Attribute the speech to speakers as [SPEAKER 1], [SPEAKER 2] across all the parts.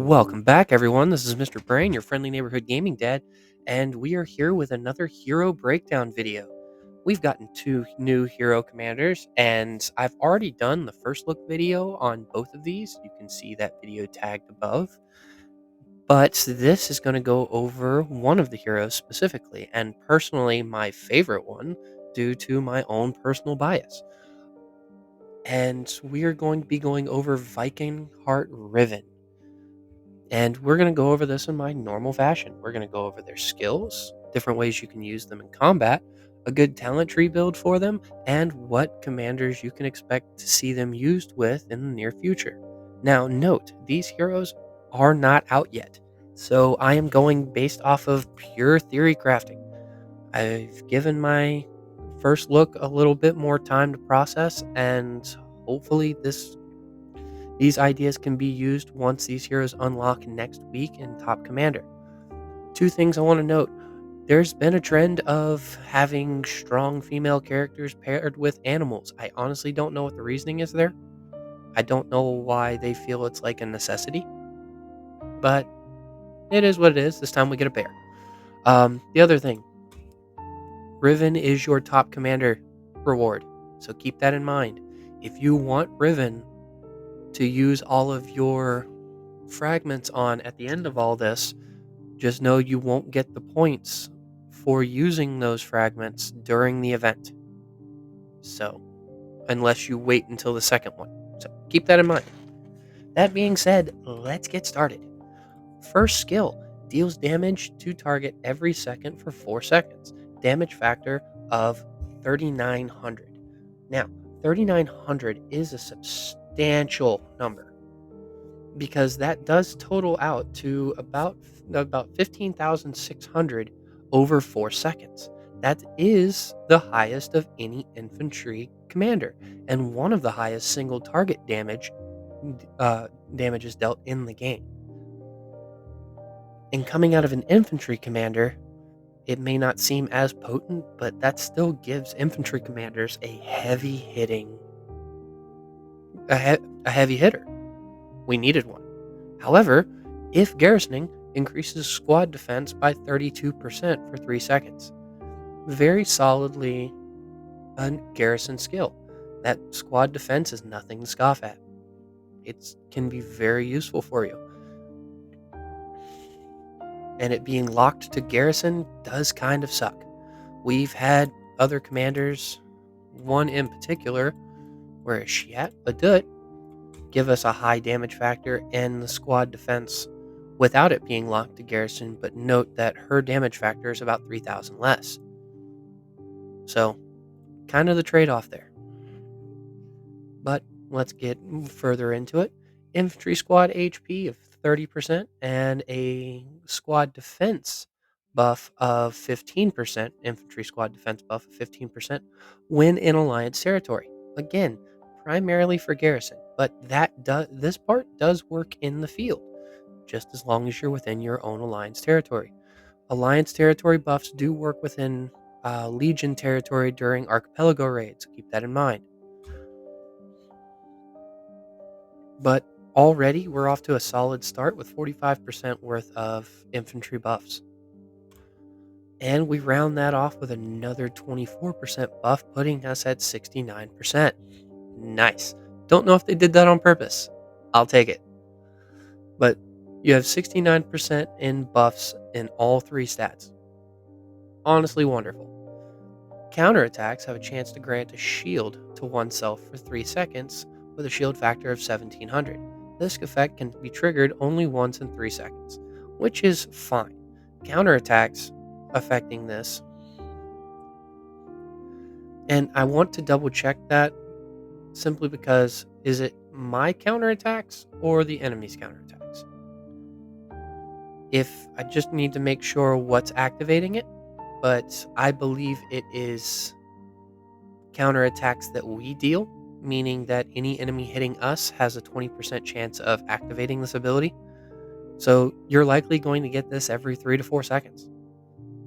[SPEAKER 1] Welcome back, everyone. This is Mr. Brain, your friendly neighborhood gaming dad, and we are here with another hero breakdown video. We've gotten two new hero commanders, and I've already done the first look video on both of these. You can see that video tagged above. But this is going to go over one of the heroes specifically, and personally, my favorite one due to my own personal bias. And we are going to be going over Viking Heart Riven. And we're going to go over this in my normal fashion. We're going to go over their skills, different ways you can use them in combat, a good talent tree build for them, and what commanders you can expect to see them used with in the near future. Now, note, these heroes are not out yet, so I am going based off of pure theory crafting. I've given my first look a little bit more time to process, and hopefully these ideas can be used once these heroes unlock next week in Top Commander. Two things I want to note. There's been a trend of having strong female characters paired with animals. I honestly don't know what the reasoning is there. I don't know why they feel it's like a necessity, but it is what it is. This time we get a bear. The other thing, Riven is your top commander reward, so keep that in mind. If you want Riven to use all of your fragments on at the end of all this, just know you won't get the points for using those fragments during the event. So, unless you wait until the second one. So, keep that in mind. That being said, let's get started. First skill deals damage to target every second for 4 seconds. Damage factor of 3,900. Now, 3,900 is a substantial number, because that does total out to about 15,600 over 4 seconds. That is the highest of any infantry commander, and one of the highest single target damages dealt in the game. And coming out of an infantry commander, it may not seem as potent, but that still gives infantry commanders a heavy hitter. We needed one. However, if garrisoning increases squad defense by 32% for 3 seconds. Very solidly a garrison skill. That squad defense is nothing to scoff at. It can be very useful for you. And it being locked to garrison does kind of suck. We've had other commanders, one in particular, where is she at? Badut, give us a high damage factor and the squad defense without it being locked to garrison, but note that her damage factor is about 3,000 less. So, kind of the trade-off there. But let's get further into it. Infantry squad HP of 30% and a squad defense buff of 15%, infantry squad defense buff of 15% when in alliance territory. Again, primarily for garrison, but this part does work in the field, just as long as you're within your own alliance territory. Alliance territory buffs do work within Legion territory during archipelago raids, so keep that in mind. But already we're off to a solid start with 45% worth of infantry buffs. And we round that off with another 24% buff, putting us at 69%. Nice. Don't know if they did that on purpose. I'll take it. But you have 69% in buffs in all 3 stats. Honestly wonderful. Counterattacks have a chance to grant a shield to oneself for 3 seconds with a shield factor of 1700. This effect can be triggered only once in 3 seconds, which is fine. Counterattacks affecting this, and I want to double check that simply because, is it my counterattacks or the enemy's counterattacks? If I just need to make sure what's activating it, but I believe it is counterattacks that we deal, meaning that any enemy hitting us has a 20% chance of activating this ability. So you're likely going to get this every 3 to 4 seconds.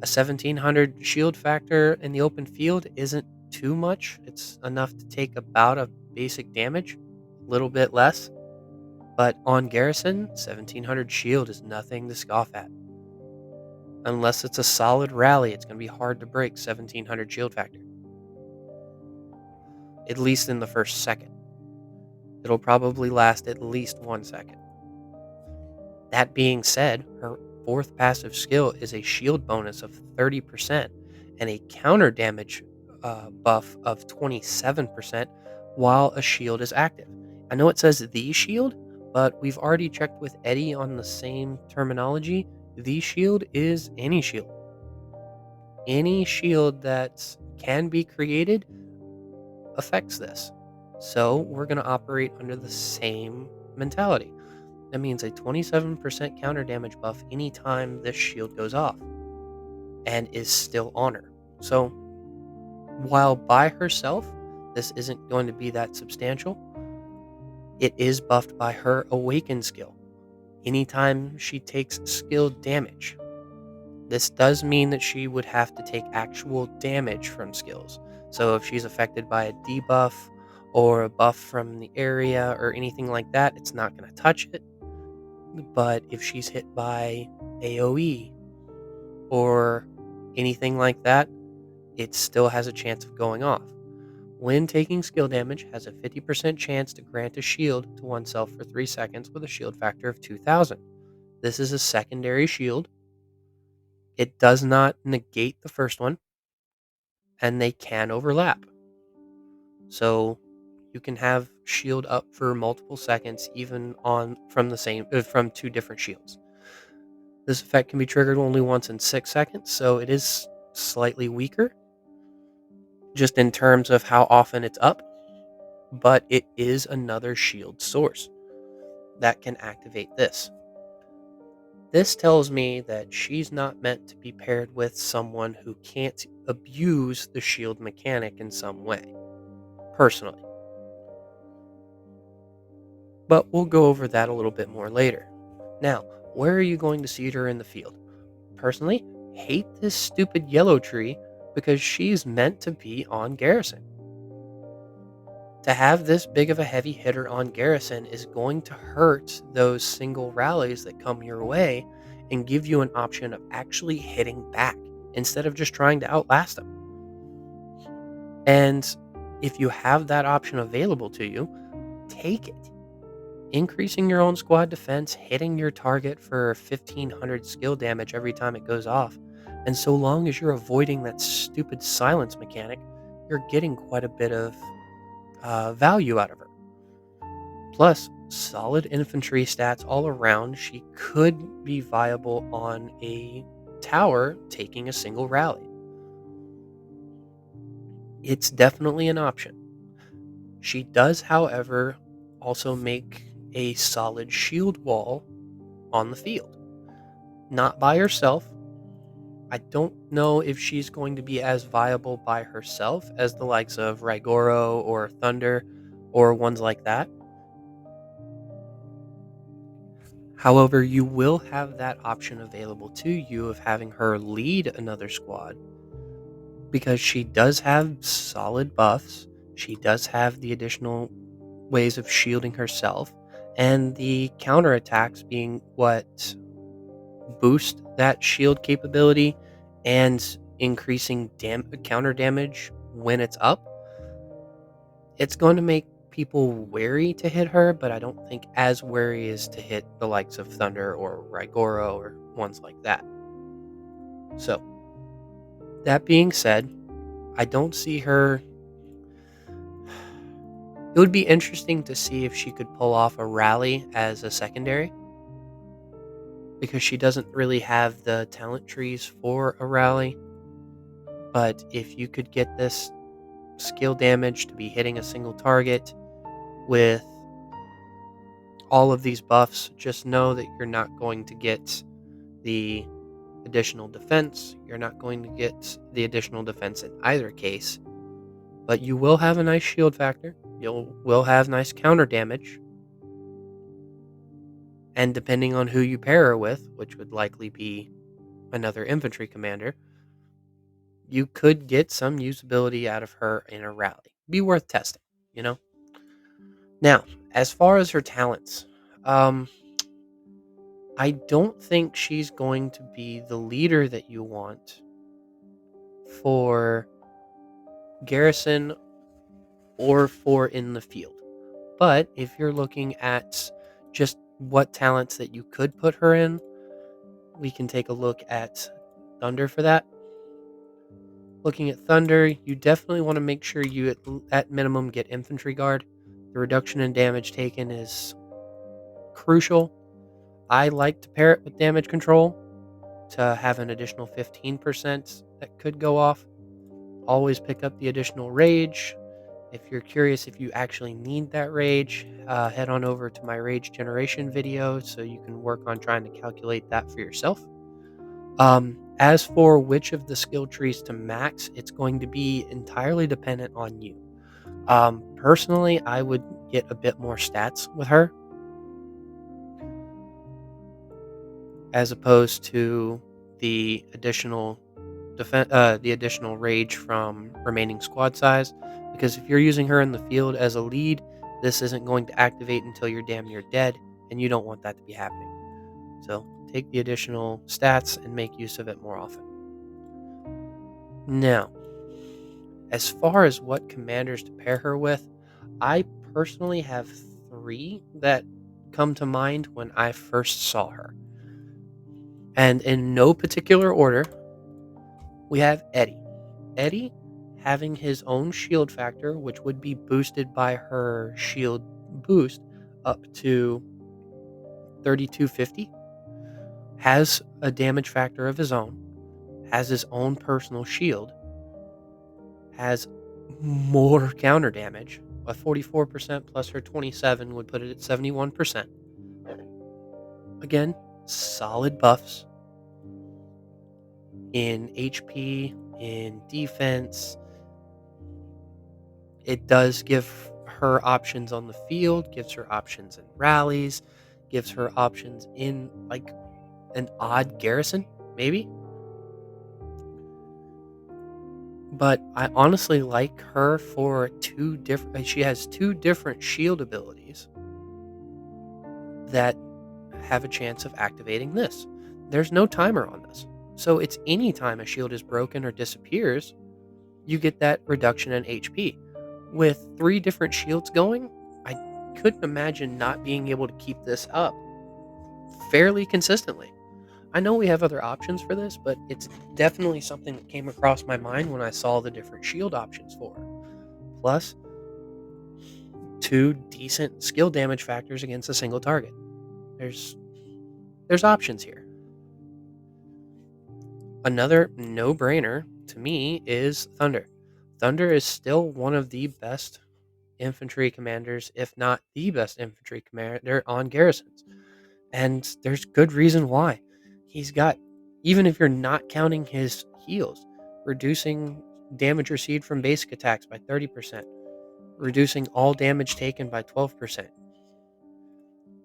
[SPEAKER 1] A 1700 shield factor in the open field isn't too much. It's enough to take about a basic damage, a little bit less. But on Garrison, 1700 shield is nothing to scoff at. Unless it's a solid rally, it's going to be hard to break 1700 shield factor. At least in the first second. It'll probably last at least 1 second. That being said, her fourth passive skill is a shield bonus of 30% and a counter damage buff of 27% while a shield is active. I know it says the shield, but we've already checked with Eddie on the same terminology. The shield is any shield. Any shield that can be created affects this. So we're going to operate under the same mentality. That means a 27% counter damage buff anytime this shield goes off and is still on her. So while by herself, this isn't going to be that substantial, it is buffed by her awaken skill. Anytime she takes skill damage, this does mean that she would have to take actual damage from skills. So if she's affected by a debuff or a buff from the area or anything like that, it's not going to touch it. But if she's hit by AoE or anything like that, it still has a chance of going off. When taking skill damage, has a 50% chance to grant a shield to oneself for 3 seconds with a shield factor of 2000. This is a secondary shield. It does not negate the first one, and they can overlap. So you can have shield up for multiple seconds even on from two different shields. This effect can be triggered only once in 6 seconds, so it is slightly weaker just in terms of how often it's up, but it is another shield source that can activate this. This tells me that she's not meant to be paired with someone who can't abuse the shield mechanic in some way, personally. But we'll go over that a little bit more later. Now, where are you going to see her in the field? Personally, hate this stupid yellow tree because she's meant to be on Garrison. To have this big of a heavy hitter on Garrison is going to hurt those single rallies that come your way and give you an option of actually hitting back instead of just trying to outlast them. And if you have that option available to you, take it. Increasing your own squad defense, hitting your target for 1500 skill damage every time it goes off. And so long as you're avoiding that stupid silence mechanic, you're getting quite a bit of value out of her. Plus, solid infantry stats all around. She could be viable on a tower taking a single rally. It's definitely an option. She does, however, also make a solid shield wall on the field. Not by herself. I don't know if she's going to be as viable by herself as the likes of Raigoro or Thunder or ones like that. However, you will have that option available to you of having her lead another squad because she does have solid buffs. She does have the additional ways of shielding herself, and the counterattacks being what boost that shield capability and increasing counter damage when it's up. It's going to make people wary to hit her, but I don't think as wary as to hit the likes of Thunder or Raigoro or ones like that. So, that being said, I don't see her. It would be interesting to see if she could pull off a rally as a secondary because she doesn't really have the talent trees for a rally. But if you could get this skill damage to be hitting a single target with all of these buffs, just know that you're not going to get the additional defense. You're not going to get the additional defense in either case, but you will have a nice shield factor. You will have nice counter damage. And depending on who you pair her with, which would likely be another infantry commander, you could get some usability out of her in a rally. Be worth testing, you know? Now, as far as her talents, Um, I don't think she's going to be the leader that you want for Garrison or for in the field. But if you're looking at just what talents that you could put her in, we can take a look at Thunder for that. Looking at Thunder, you definitely want to make sure you at minimum get Infantry Guard. The reduction in damage taken is crucial. I like to pair it with Damage Control to have an additional 15% that could go off. Always pick up the additional Rage. If you're curious if you actually need that Rage, head on over to my Rage Generation video so you can work on trying to calculate that for yourself. As for which of the skill trees to max, it's going to be entirely dependent on you. Personally, I would get a bit more stats with her as opposed to the additional the additional rage from remaining squad size, because if you're using her in the field as a lead, this isn't going to activate until you're damn near dead, and you don't want that to be happening. So take the additional stats and make use of it more often. Now, as far as what commanders to pair her with, I personally have 3 that come to mind when I first saw her. And in no particular order, we have Eddie. Eddie having his own shield factor, which would be boosted by her shield boost up to 3250, has a damage factor of his own, has his own personal shield, has more counter damage. A 44% plus her 27 would put it at 71%. Again, solid buffs in HP, in defense. It does give her options on the field, gives her options in rallies, gives her options in like an odd garrison, maybe. But I honestly like her for 2 different. She has 2 different shield abilities that have a chance of activating this. There's no timer on this. So it's any time a shield is broken or disappears, you get that reduction in HP. With 3 different shields going, I couldn't imagine not being able to keep this up fairly consistently. I know we have other options for this, but it's definitely something that came across my mind when I saw the different shield options for her. Plus, 2 decent skill damage factors against a single target. There's options here. Another no-brainer to me is Thunder. Thunder is still one of the best infantry commanders, if not the best infantry commander on garrisons. And there's good reason why. He's got, even if you're not counting his heals, reducing damage received from basic attacks by 30%, reducing all damage taken by 12%,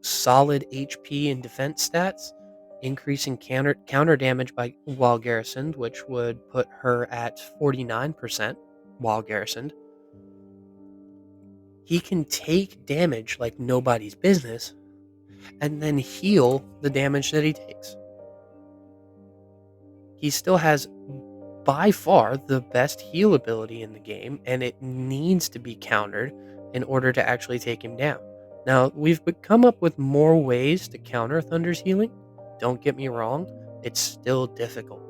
[SPEAKER 1] solid HP and defense stats, increasing counter damage by while garrisoned, which would put her at 49% while garrisoned. He can take damage like nobody's business and then heal the damage that he takes. He still has by far the best heal ability in the game, and it needs to be countered in order to actually take him down. Now, we've come up with more ways to counter Thunder's healing. Don't get me wrong, it's still difficult.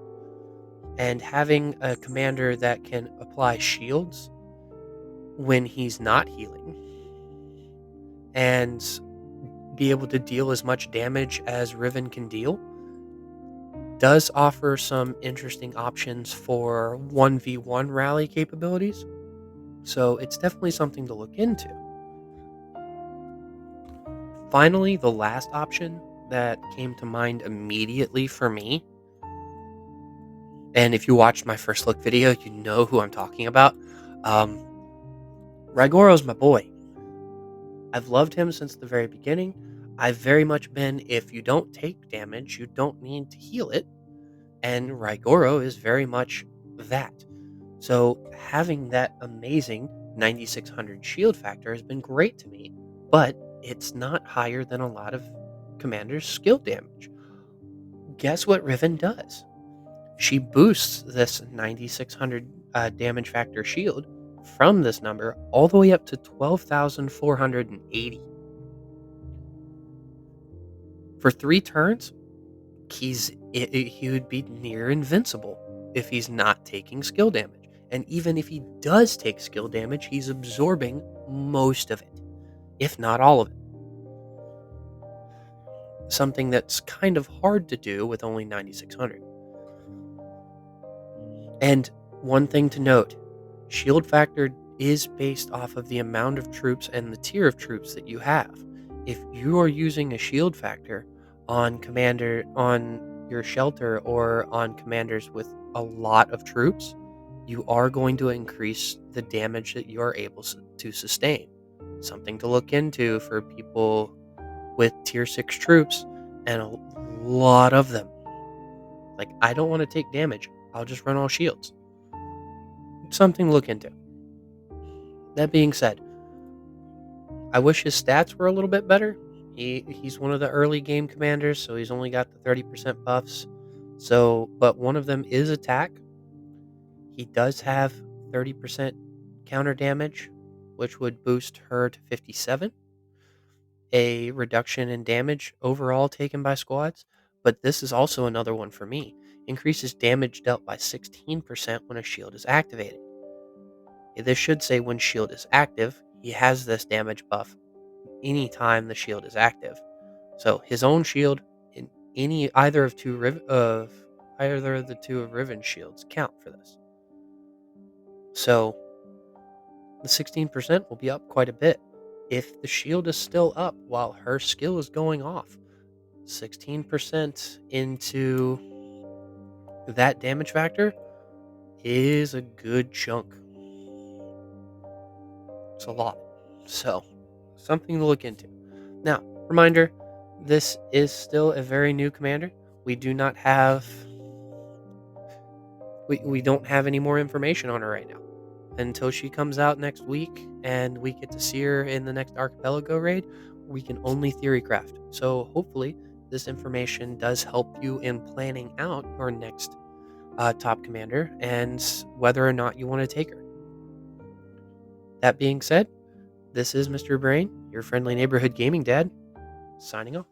[SPEAKER 1] And having a commander that can apply shields when he's not healing and be able to deal as much damage as Riven can deal does offer some interesting options for 1v1 rally capabilities. So it's definitely something to look into. Finally, the last option that came to mind immediately for me, and if you watched my first look video, you know who I'm talking about. Raigoro's my boy. I've loved him since the very beginning. I've very much been, if you don't take damage, you don't need to heal it. And Raigoro is very much that. So having that amazing 9600 shield factor has been great to me, but it's not higher than a lot of commanders' skill damage. Guess what Riven does? She boosts this 9600 damage factor shield from this number all the way up to 12,480. For 3 turns, he would be near invincible if he's not taking skill damage. And even if he does take skill damage, he's absorbing most of it, if not all of it. Something that's kind of hard to do with only 9600. And one thing to note, shield factor is based off of the amount of troops and the tier of troops that you have. If you are using a shield factor on your shelter or on commanders with a lot of troops, you are going to increase the damage that you are able to sustain. Something to look into for people with tier 6 troops and a lot of them. Like, I don't want to take damage. I'll just run all shields. Something to look into. That being said, I wish his stats were a little bit better. He's one of the early game commanders, so he's only got the 30% buffs. So, but one of them is attack. He does have 30% counter damage, which would boost her to 57. A reduction in damage overall taken by squads. But this is also another one for me. Increases damage dealt by 16% when a shield is activated. This should say when shield is active, he has this damage buff anytime the shield is active. So his own shield in either of the two of Riven's shields count for this. So the 16% will be up quite a bit. If the shield is still up while her skill is going off, 16% into that damage factor is a good chunk. It's a lot. So, something to look into. Now, reminder, this is still a very new commander. We do not have we don't have any more information on her right now. Until she comes out next week and we get to see her in the next Archipelago raid, we can only theory craft. So hopefully this information does help you in planning out your next top commander and whether or not you want to take her. That being said, this is Mr. Brain, your friendly neighborhood gaming dad, signing off.